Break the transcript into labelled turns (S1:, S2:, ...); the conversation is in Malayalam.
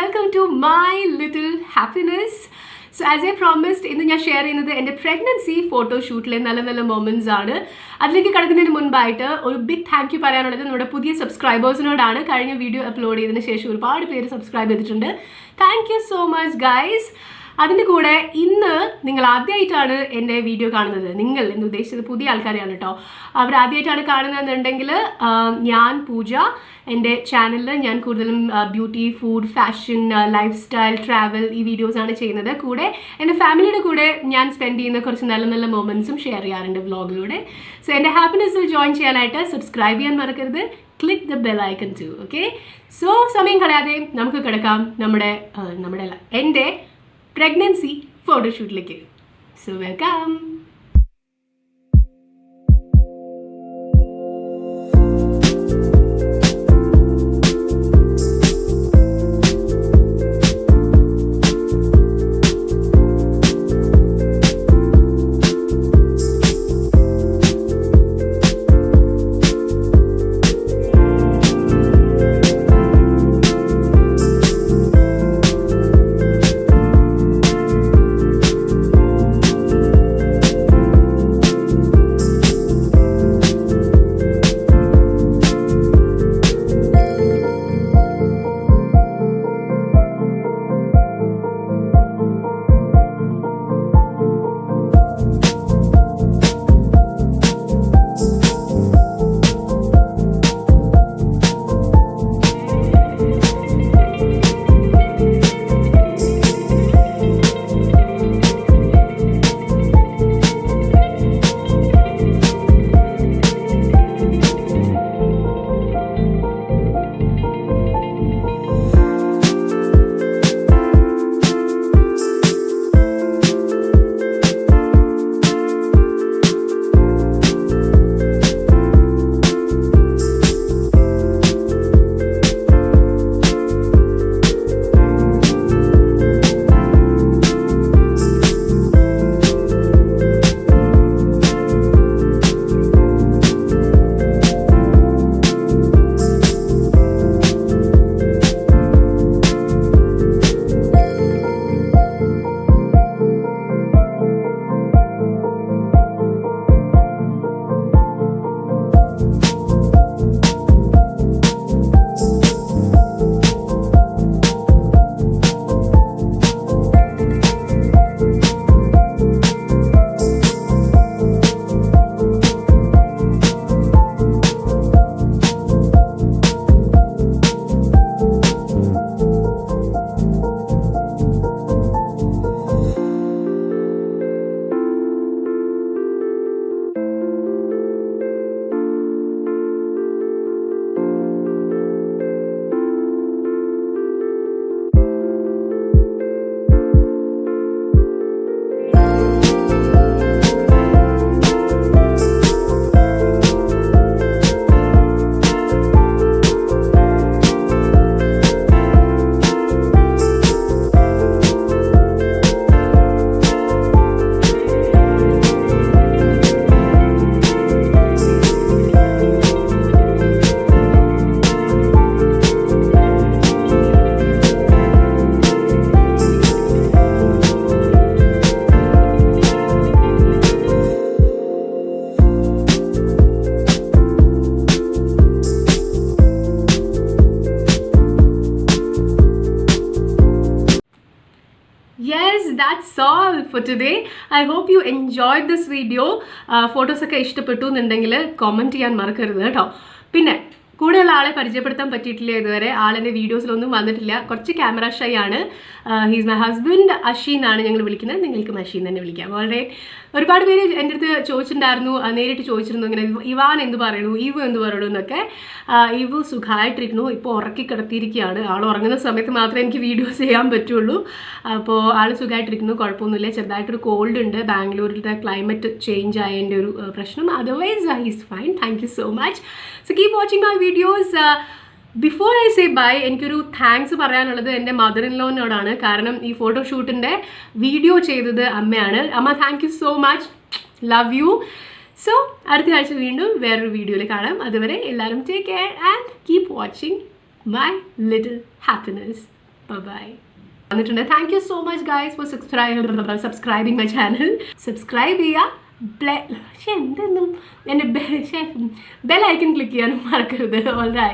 S1: welcome to my little happiness. So as I promised, in the share in the pregnancy photo shoot nalla moments aanu adilekku kadakkunnadinu munbayittu oru big thank you parayanullathu nammade pudiya subscribers nodaanu kazhinja video upload cheyidinu shesham oru paadu peru subscribe cheyidittunde. Thank you so much guys. അതിൻ്റെ കൂടെ ഇന്ന് നിങ്ങൾ ആദ്യമായിട്ടാണ് എൻ്റെ വീഡിയോ കാണുന്നത്, നിങ്ങൾ എന്ന് ഉദ്ദേശിച്ചത് പുതിയ ആൾക്കാരെയാണ് കേട്ടോ. അവർ ആദ്യമായിട്ടാണ് കാണുന്നതെന്നുണ്ടെങ്കിൽ ഞാൻ പൂജ, എൻ്റെ ചാനലിൽ ഞാൻ കൂടുതലും beauty, food, fashion, life style, travel ഈ വീഡിയോസാണ് ചെയ്യുന്നത്. കൂടെ എൻ്റെ ഫാമിലിയുടെ കൂടെ ഞാൻ സ്പെൻഡ് ചെയ്യുന്ന കുറച്ച് നല്ല നല്ല മൊമെൻറ്റ്സും ഷെയർ ചെയ്യാറുണ്ട് വ്ളോഗിലൂടെ. സോ എൻ്റെ ഹാപ്പിനെസ്സിൽ ജോയിൻ ചെയ്യാനായിട്ട് സബ്സ്ക്രൈബ് ചെയ്യാൻ മറക്കരുത്. Click the bell icon too. Okay, so സമയം കളയാതെ നമുക്ക് കിടക്കാം എൻ്റെ pregnancy photoshoot like. So welcome. Yes, that's all for today. I hope you enjoyed this video. Photos ഒക്കെ ഇഷ്ടപ്പെട്ടുന്നുണ്ടെങ്കിൽ കമൻറ്റ് ചെയ്യാൻ മറക്കരുത് കേട്ടോ. പിന്നെ കൂടെയുള്ള ആളെ പരിചയപ്പെടുത്താൻ പറ്റിയിട്ടില്ല ഇതുവരെ. ആളെൻ്റെ വീഡിയോസിലൊന്നും വന്നിട്ടില്ല, കുറച്ച് ക്യാമറ ഷൈ ആണ്. He's my husband. അഷി എന്നാണ് ഞങ്ങൾ വിളിക്കുന്നത്, നിങ്ങൾക്ക് അഷി എന്ന് തന്നെ വിളിക്കാം. വളരെ ഒരുപാട് പേര് എൻ്റെ അടുത്ത് ചോദിച്ചിട്ടുണ്ടായിരുന്നു, നേരിട്ട് ചോദിച്ചിരുന്നു ഇങ്ങനെ ഇവാൻ എന്ത് പറയണു, ഈവ് എന്ത് പറയണു എന്നൊക്കെ. ഈവ് സുഖമായിട്ടിരിക്കുന്നു, ഇപ്പോൾ ഉറക്കി കിടത്തിയിരിക്കുകയാണ്. ആൾ ഉറങ്ങുന്ന സമയത്ത് മാത്രമേ എനിക്ക് വീഡിയോസ് ചെയ്യാൻ പറ്റുള്ളൂ. അപ്പോൾ ആൾ സുഖമായിട്ടിരിക്കുന്നു, കുഴപ്പമൊന്നുമില്ല. ചെറുതായിട്ടൊരു കോൾഡ് ഉണ്ട്, ബാംഗ്ലൂരിലത്തെ ക്ലൈമറ്റ് ചേഞ്ച് ആയതിൻ്റെ ഒരു പ്രശ്നം. Otherwise he's fine. Thank you so much. So keep watching my videos. Before I say bye, എനിക്കൊരു താങ്ക്സ് പറയാനുള്ളത് എൻ്റെ മദർ ഇൻ ലോനോടാണ്. കാരണം ഈ ഫോട്ടോഷൂട്ടിൻ്റെ വീഡിയോ ചെയ്തത് അമ്മയാണ്. അമ്മ, thank you so much, love you. So അടുത്ത ആഴ്ച വീണ്ടും വേറൊരു വീഡിയോയിൽ കാണാം. അതുവരെ എല്ലാവരും take care and keep watching my little happiness. Bye. വന്നിട്ടുണ്ട്. Thank you so much guys for subscribing my channel. Subscribe ചെയ്യുക, എന്തെന്നും എൻ്റെ ബെൽ ഐക്കൺ ക്ലിക്ക് ചെയ്യാനും മറക്കരുത്. All right.